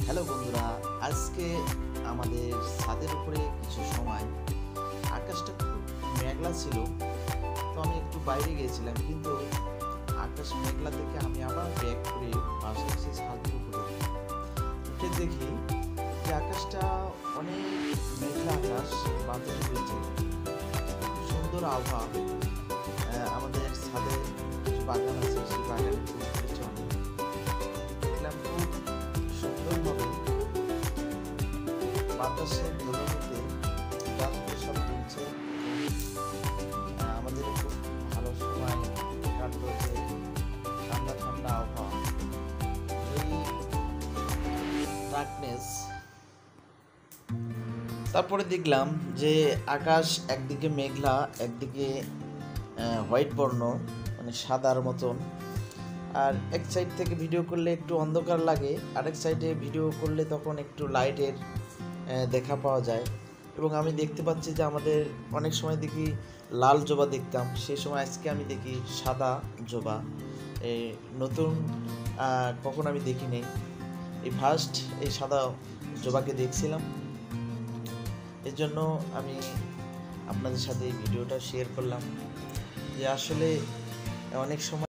Hello বন্ধুরা, আজকে আমাদের ছাদের উপরে কিছু সময় আকাশটা খুব মেঘলা ছিল। তো আমি একটু বাইরে গিয়েছিলাম, কিন্তু আকাশ মেঘলা থেকে আমি আবার ব্যাক করে বাসায় এসে ছাদের উপরে উঠে দেখি যে আকাশটা অনেক মেঘলা আকাশ, বাদল হয়েছে, খুব সুন্দর আবহাওয়া। আমাদের ছাদে কিছু বাগান আছে, সেই বাগানে ফুল ফুটেছে অনেক। দেখলাম খুব সুন্দরভাবে বাতাসের দোলনাতে গাছগুলো সব দুলছে। আমাদের খুব ভালো সময় কাটলো, যে ঠান্ডা ঠান্ডা আবহাওয়া, এই ডার্কনেস। তারপরে দেখলাম যে আকাশ একদিকে মেঘলা, একদিকে হোয়াইট বর্ণ, মানে সাদার মতন। আর এক সাইড থেকে ভিডিও করলে একটু অন্ধকার লাগে, আরেক সাইডে ভিডিও করলে তখন একটু লাইটের দেখা পাওয়া যায়। এবং আমি দেখতে পাচ্ছি যে আমাদের অনেক সময় দেখি লাল জবা দেখতাম, সেই সময় আজকে আমি দেখি সাদা জবা। এই নতুন কখন আমি দেখিনি, এই ফার্স্ট এই সাদা জবাকে দেখছিলাম। এর জন্য আমি আপনাদের সাথে এই ভিডিওটা শেয়ার করলাম, যে আসলে অনেক সময়